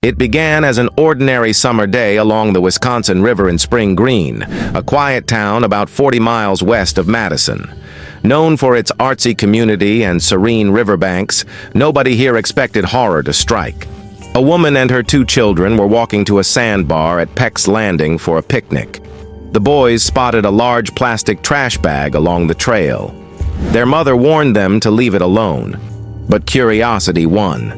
It began as an ordinary summer day along the Wisconsin River in Spring Green, a quiet town about 40 miles west of Madison. Known for its artsy community and serene riverbanks, nobody here expected horror to strike. A woman and her 2 children were walking to a sandbar at Peck's Landing for a picnic. The boys spotted a large plastic trash bag along the trail. Their mother warned them to leave it alone, but curiosity won.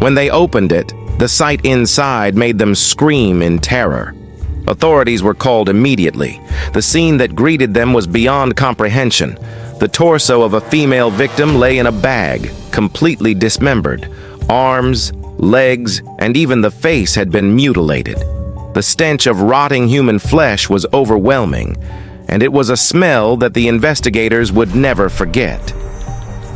When they opened it, the sight inside made them scream in terror. Authorities were called immediately. The scene that greeted them was beyond comprehension. The torso of a female victim lay in a bag, completely dismembered. Arms, legs, and even the face had been mutilated. The stench of rotting human flesh was overwhelming, and it was a smell that the investigators would never forget.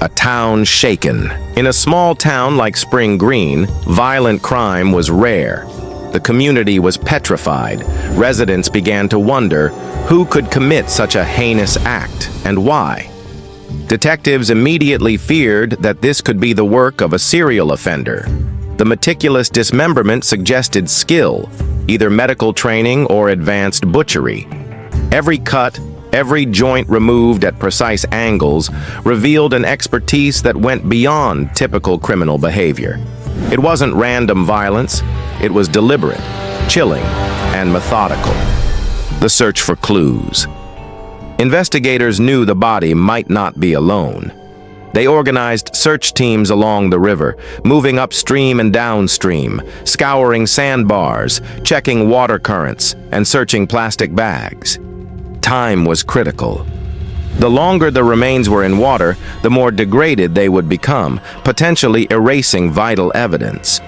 A town shaken. In a small town like Spring Green, violent crime was rare. The community was petrified. Residents began to wonder who could commit such a heinous act and why. Detectives immediately feared that this could be the work of a serial offender. The meticulous dismemberment suggested skill, either medical training or advanced butchery. Every cut, every joint removed at precise angles revealed an expertise that went beyond typical criminal behavior. It wasn't random violence, it was deliberate, chilling, and methodical. The search for clues. Investigators knew the body might not be alone. They organized search teams along the river, moving upstream and downstream, scouring sandbars, checking water currents, and searching plastic bags. Time was critical. The longer the remains were in water, the more degraded they would become, potentially erasing vital evidence.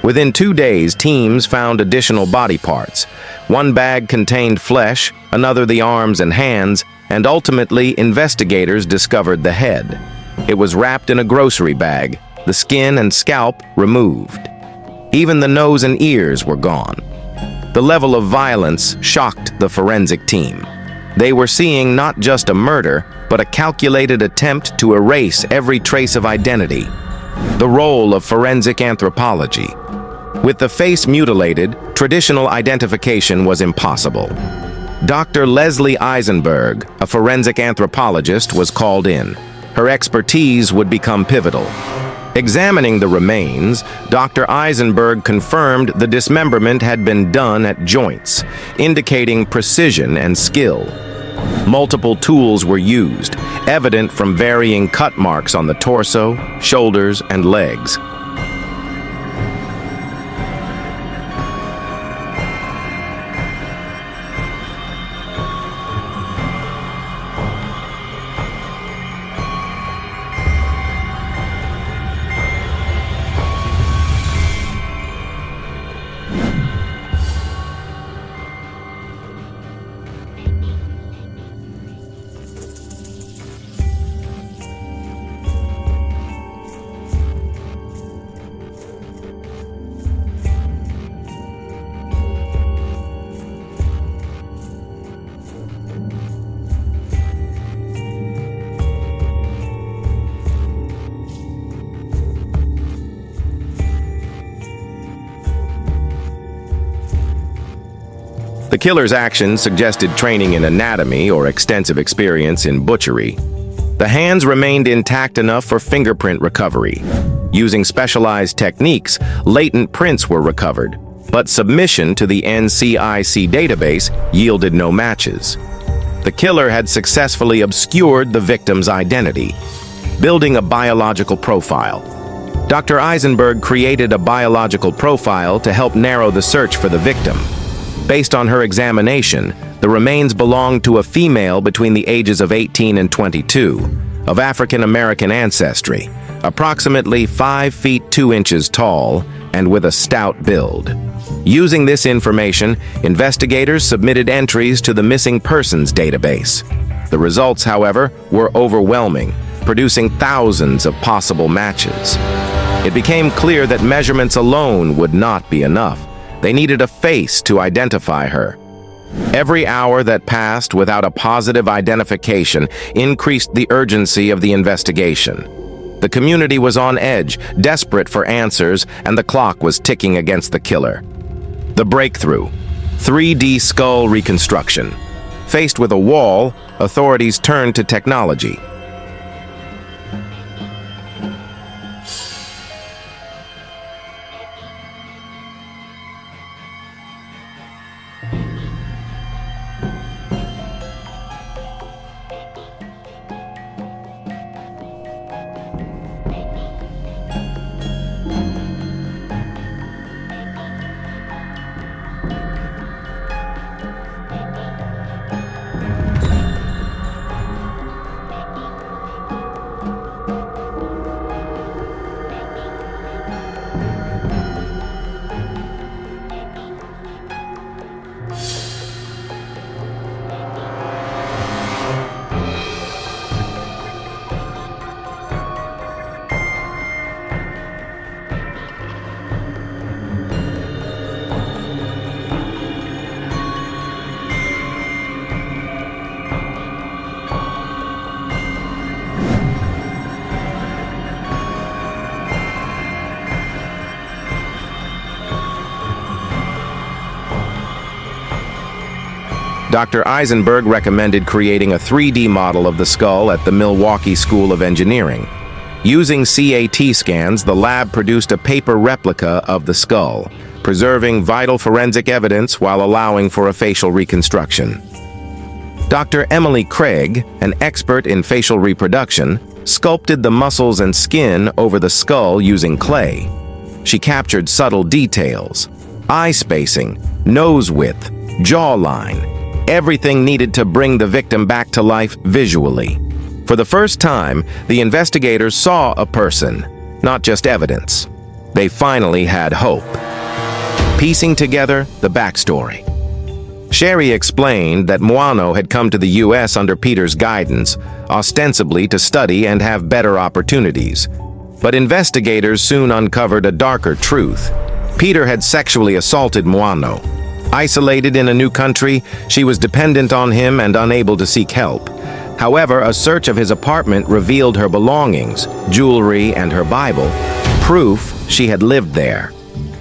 Within 2 days, teams found additional body parts. One bag contained flesh, another the arms and hands, and ultimately investigators discovered the head. It was wrapped in a grocery bag, the skin and scalp removed. Even the nose and ears were gone. The level of violence shocked the forensic team. They were seeing not just a murder, but a calculated attempt to erase every trace of identity. The role of forensic anthropology. With the face mutilated, traditional identification was impossible. Dr. Leslie Eisenberg, a forensic anthropologist, was called in. Her expertise would become pivotal. Examining the remains, Dr. Eisenberg confirmed the dismemberment had been done at joints, indicating precision and skill. Multiple tools were used, evident from varying cut marks on the torso, shoulders, and legs. The killer's actions suggested training in anatomy or extensive experience in butchery. The hands remained intact enough for fingerprint recovery. Using specialized techniques, latent prints were recovered, but submission to the NCIC database yielded no matches. The killer had successfully obscured the victim's identity, building a biological profile. Dr. Eisenberg created a biological profile to help narrow the search for the victim. Based on her examination, the remains belonged to a female between the ages of 18 and 22, of African-American ancestry, approximately 5 feet 2 inches tall, and with a stout build. Using this information, investigators submitted entries to the missing persons database. The results, however, were overwhelming, producing thousands of possible matches. It became clear that measurements alone would not be enough. They needed a face to identify her. Every hour that passed without a positive identification increased the urgency of the investigation. The community was on edge, desperate for answers, and the clock was ticking against the killer. The breakthrough: 3D skull reconstruction. Faced with a wall, authorities turned to technology. Dr. Eisenberg recommended creating a 3D model of the skull at the Milwaukee School of Engineering. Using CAT scans, the lab produced a paper replica of the skull, preserving vital forensic evidence while allowing for a facial reconstruction. Dr. Emily Craig, an expert in facial reproduction, sculpted the muscles and skin over the skull using clay. She captured subtle details: eye spacing, nose width, jawline, everything needed to bring the victim back to life visually. For the first time, the investigators saw a person, not just evidence. They finally had hope. Piecing together the backstory. Sherry explained that Muano had come to the U.S. under Peter's guidance, ostensibly to study and have better opportunities. But investigators soon uncovered a darker truth. Peter had sexually assaulted Muano. Isolated in a new country, she was dependent on him and unable to seek help. However, a search of his apartment revealed her belongings, jewelry, and her Bible, proof she had lived there.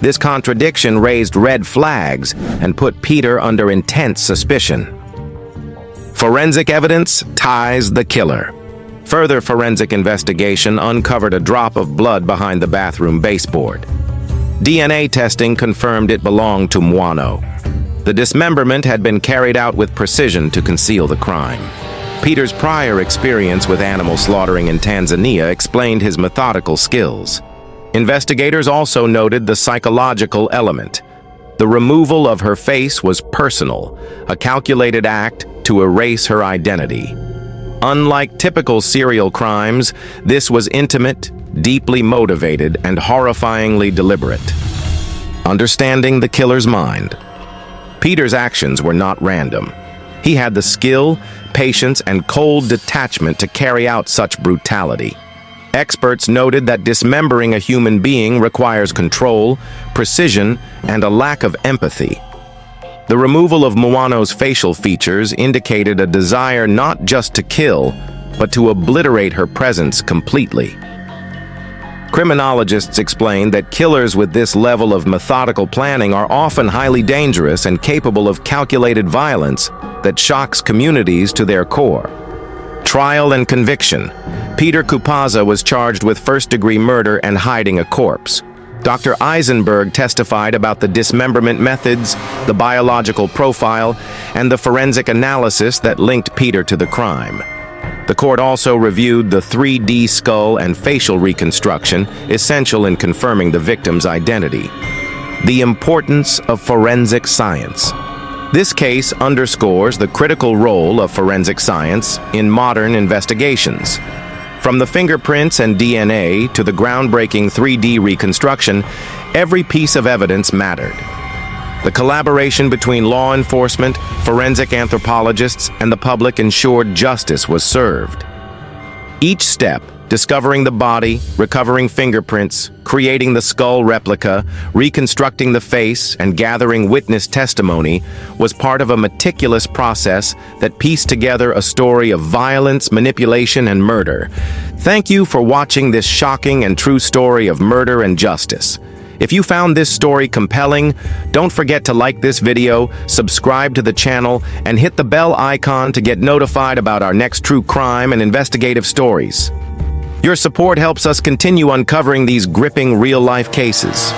This contradiction raised red flags and put Peter under intense suspicion. Forensic evidence ties the killer. Further forensic investigation uncovered a drop of blood behind the bathroom baseboard. DNA testing confirmed it belonged to Muano. The dismemberment had been carried out with precision to conceal the crime. Peter's prior experience with animal slaughtering in Tanzania explained his methodical skills. Investigators also noted the psychological element. The removal of her face was personal, a calculated act to erase her identity. Unlike typical serial crimes, this was intimate, deeply motivated, and horrifyingly deliberate. Understanding the killer's mind. Peter's actions were not random. He had the skill, patience, and cold detachment to carry out such brutality. Experts noted that dismembering a human being requires control, precision, and a lack of empathy. The removal of Muano's facial features indicated a desire not just to kill, but to obliterate her presence completely. Criminologists explain that killers with this level of methodical planning are often highly dangerous and capable of calculated violence that shocks communities to their core. Trial and conviction. Peter Kupaza was charged with first-degree murder and hiding a corpse. Dr. Eisenberg testified about the dismemberment methods, the biological profile, and the forensic analysis that linked Peter to the crime. The court also reviewed the 3D skull and facial reconstruction, essential in confirming the victim's identity. The importance of forensic science. This case underscores the critical role of forensic science in modern investigations. From the fingerprints and DNA to the groundbreaking 3D reconstruction, every piece of evidence mattered. The collaboration between law enforcement, forensic anthropologists, and the public ensured justice was served. Each step, Discovering the body, recovering fingerprints, creating the skull replica, reconstructing the face, and gathering witness testimony was part of a meticulous process that pieced together a story of violence, manipulation, and murder. Thank you for watching this shocking and true story of murder and justice. If you found this story compelling, don't forget to like this video, subscribe to the channel, and hit the bell icon to get notified about our next true crime and investigative stories. Your support helps us continue uncovering these gripping real-life cases.